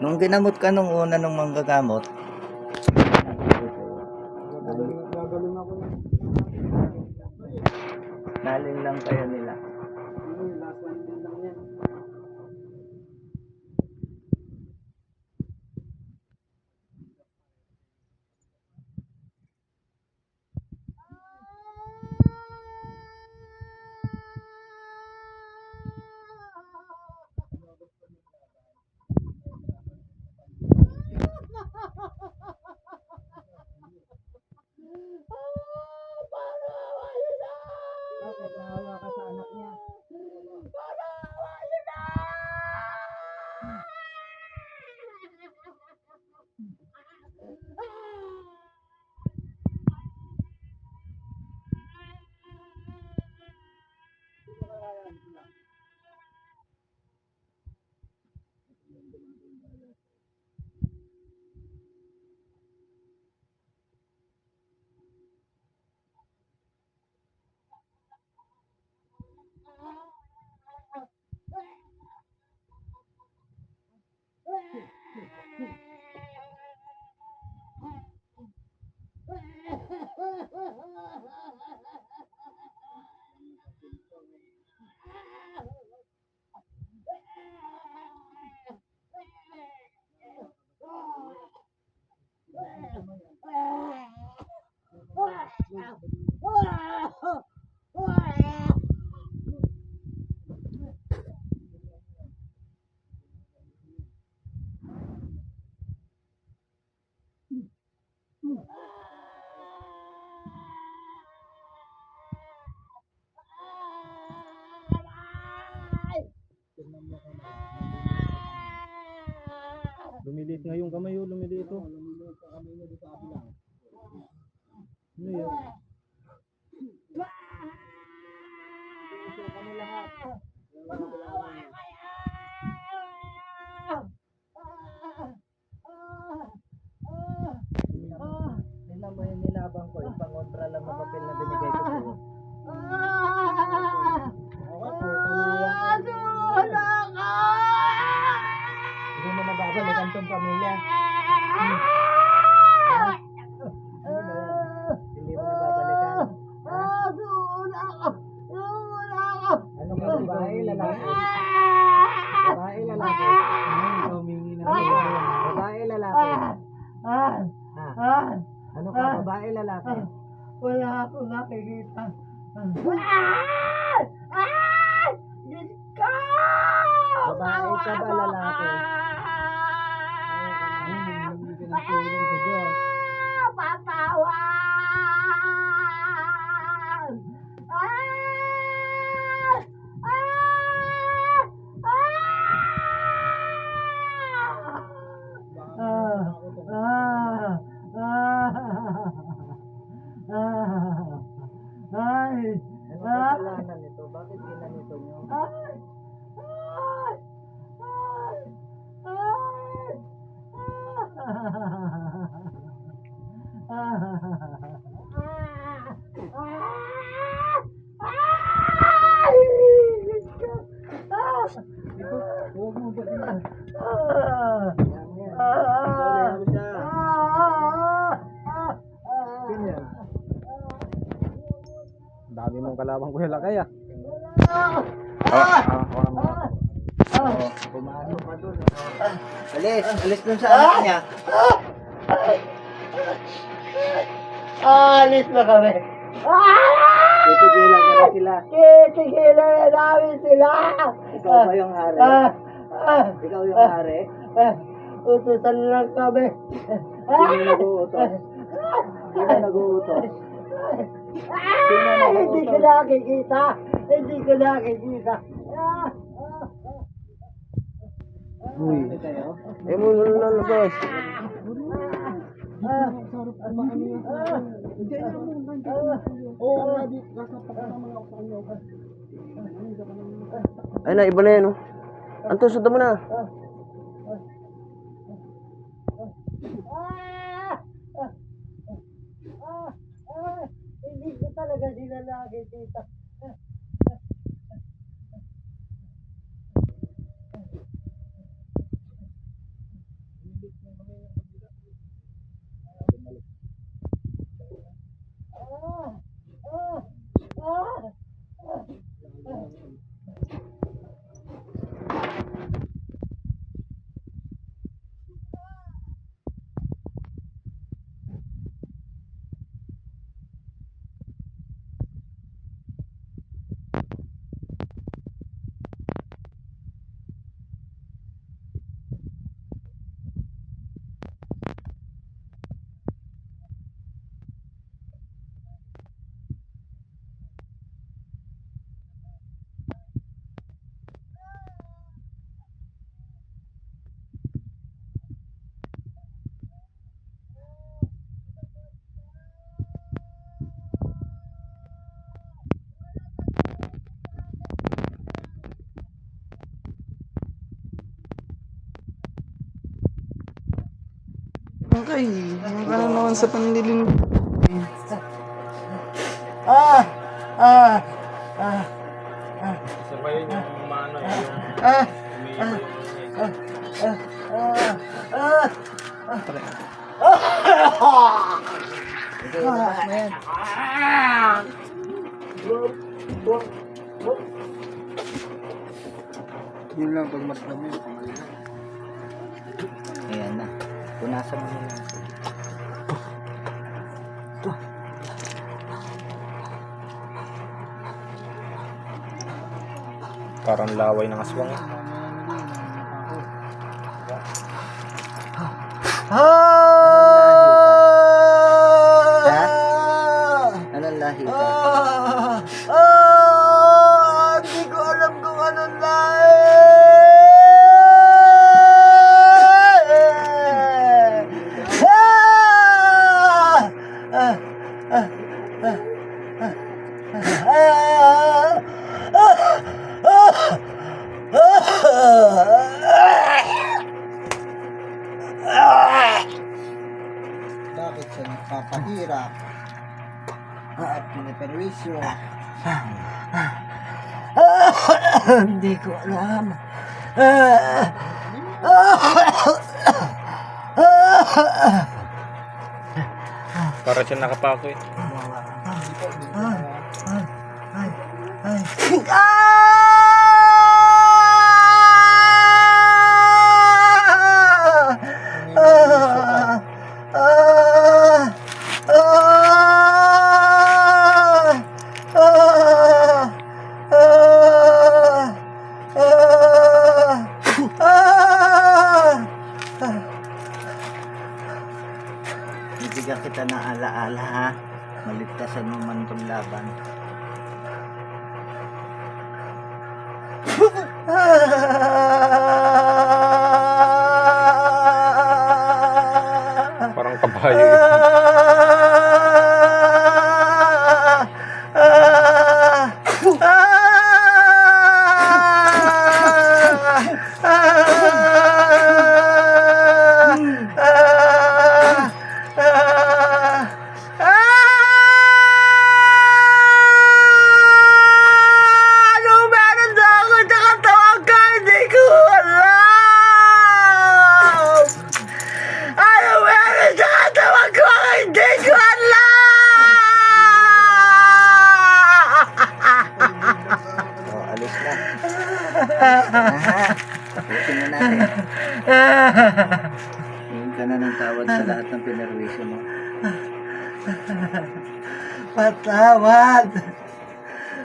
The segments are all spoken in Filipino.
Nung ginamot ka nung una nung manggagamot, Gagaling ako yan. nalin lang kayo nila. Last one din lang yan. Bakit? Naawa ka sa anak niya. Lumiliit nga yung kamay, oh, lumiliit, oh. Lumiliit ka kami niya dito sa kabila. Ano yun? Ito kami lahat. Tingnan mo yung nilabang ko, yung pangontra lang na papel na binigay ko sa'yo. Hindi mo nababalikan tong pamilya. Hindi mo nababalikan. Ano ka, babae, lalaki? Babae, lalaki? Humingi na Ano ka? Babae, lalaki? Ha? Ano ka, babae, lalaki? Wala akong nakikita. Babae ka ba, lalaki? Humingi ka ng tulong sa Diyos. Ano kasalanan nito? Bakit ginanito nyo? Huwag mo ba din? Yan, yan. Sorry ako siya. Sino yan? Ang dami mong kalabang Kuya Lakay, ah. Hawakan mo. Pumasok pa doon. Alis, alis dun sa anak niya. Alis na kami. Titigilan ka na sila. Titigilan na namin sila. Ikaw ba yung hari? Ikaw yung hari? Utusan lang kami. Sino nag-uutos? Sino nag-uutos? Sino Hindi ko nag-uutos? nakikita. Hindi ko nakikita. Uy. Ano kayo? Eh, mo lalabas. Oo nga, di kasapagkasama ako sa kanya. Ay na, iba na yan, oh. Anto, sundan mo na. Hindi ko talaga sila nakikita. bangkay. Yung ka na naman sa panlilin. Ah! Ah! Ah! Sabayin yung umano yung Ah! umiiba yung Yun lang, pag mas dami, pangalila. Ayan na. Punasan mo na lang. parang laway ng aswang. Anong lahi ka? Hindi ko alam kung anong lahi. Bakit siya nagpapahirap? At piniperwisyo. Hindi ko alam. Para siya nakapako eh. Bibigyan kita ng alaala ha. Maligtasan mo man itong laban. Parang kabayo eh. Ano meron na ako sa katawan ko? Hindi ko alam! Ano meron sa katawan ko? Hindi ko alam! Alis na. Tapusin na natin. Ngayon ka na ng tawad sa lahat ng pinerwisyo mo. Patawad!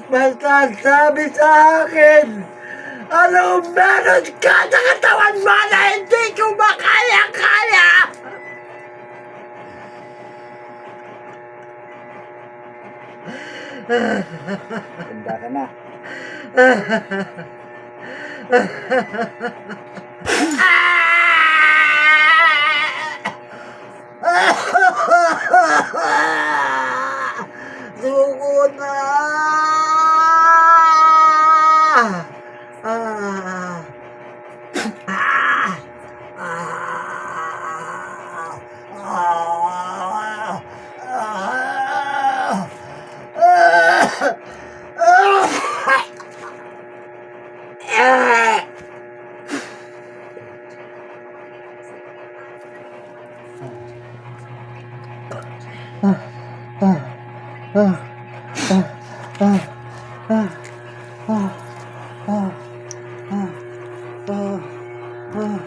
Basta sabi sa akin, ano meron ka sa katawan mo na hindi ko makaya-kaya? Tanda ka na. Suko na!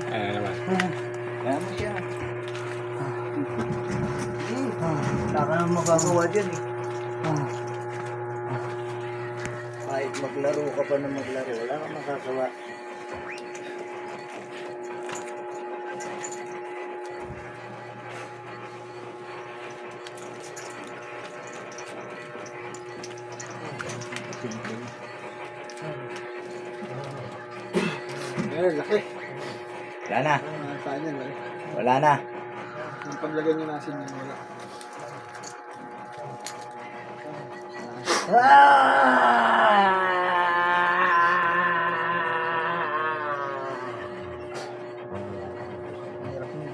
Ayan naman. Kaya mo siya. Wala ka nang magagawa dyan eh. Kahit maglaro ka pa na maglaro, wala kang makagawa. Laki. Wala na. Saan yan, laki. Wala na. Yung paglagay niyo nasin yan, wala. Hirap niya.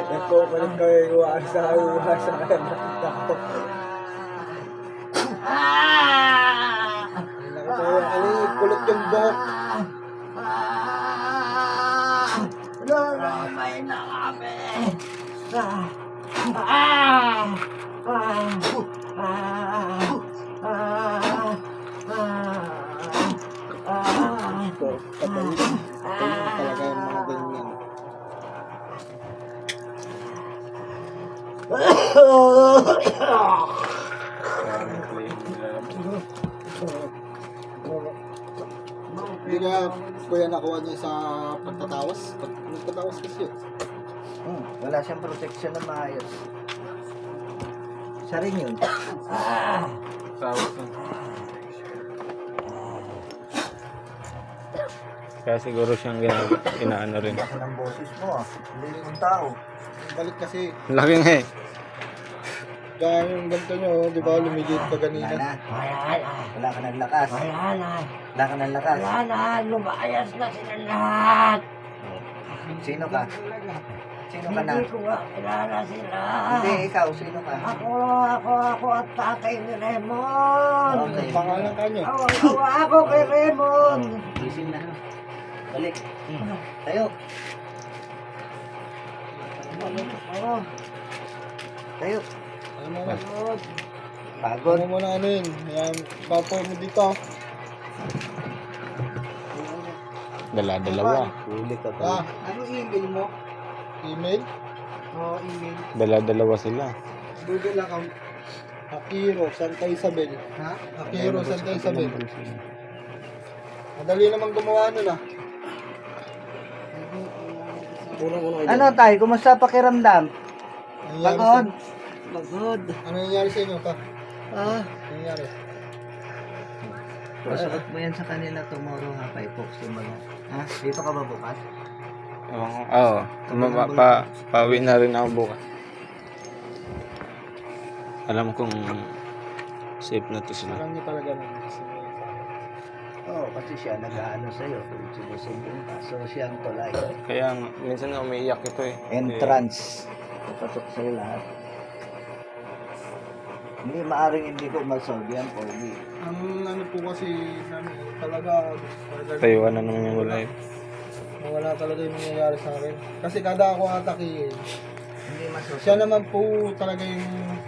Nagkukulit kayo iwan sa uwa sa nakita. Kulot yung buhok. Lumay na kami. Patayin talaga yung mga ganyan. Hindi ka kuya nakuha niya sa pagtatawas? Pagtatawas kasi yun. Wala siyang protection na maayos. Siya rin yun. Kaya siguro siyang inaano rin. Laki ng boses mo ah. Hindi yung tao. Balik kasi. Laki nga eh. Kaya yung ganito nyo, di ba, lumigit ka kanina. Wala ka ng lakas. Wala ka ng lakas. Lumayas na sila lahat. Sino ka? Sino ka na? Hindi ko nga kilala sila. Hindi, ikaw. Sino ka? Ako at tatay ni Raymond. Okay. Pangalan ka nyo. Ako kay Raymond. Gising na. Balik. Tayo. Tayo. Ano mo na? Pagod. Ano mo na ano yun? Yan, papoy mo dito. Dala-dalawa. Huli ka Ah, Ano email mo? email? Oo, email. Dala-dalawa sila. Google lang ang Akiro, Santa Isabel. Ha? Akiro, Santa Isabel. Madali naman gumawa nun ah. Ano tayo? Kumusta pakiramdam? Ano nangyari Pagod. sa- Pagod. Ano nangyari sa inyo pa? Ah. Ano nangyari? Pasuot mo yan sa kanila tomorrow ha, pa-epoxy mo lang. Ha? Dito ka ba bukas? Oo. Pauwi na rin ako bukas. Alam kong safe na to sila. Alam niyo talaga na. Oo, kasi siya nag-aano sa'yo. Sinusumbong ka. So, siya ang tulay. Kaya minsan nga umiiyak ito eh. Entrance. Papatok sa'yo lahat. Hindi, maaring hindi ko masolve yan, Pogi. Ang ano po kasi namin, talaga Tayuan na naman yung wala eh. wala talaga yung nangyayari sa akin. Kasi kada ako atakihin, Hindi masosolve. siya naman po talaga yung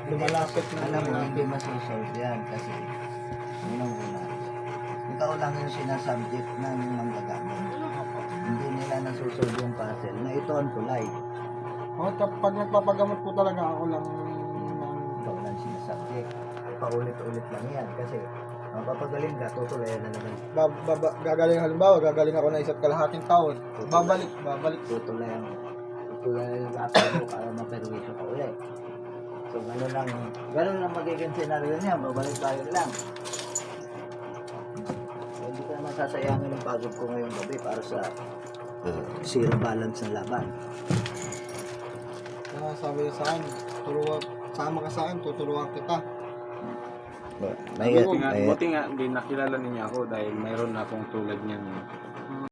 lumalapit na Alam mo, hindi masosolve yan kasi unang-una, ikaw lang yung sinasubject ng manggagamit. Hindi nila nasusolve yung puzzle na ito ang tulay. O, pag nagpapagamot po talaga ako lang Ikaw lang sinasubject. Paulit-ulit lang yan kasi mapapagaling ka, tutulayan na naman. gagaling halimbawa, gagaling ako na isa't kalahating taon. Babalik. Tutulayan yung gapin mo para maperwisyo ka ulit. So ganun lang magiging senaryo niya, babalik tayo lang. Hindi ko naman sasayangin ang pagod ko ngayong gabi para sa zero balance ng laban. Kaya sabi niya sa akin, sama ka sa akin, tutulungan kita. Buti nga, hindi nakilala niya ako dahil mayroon na akong tulad niyan.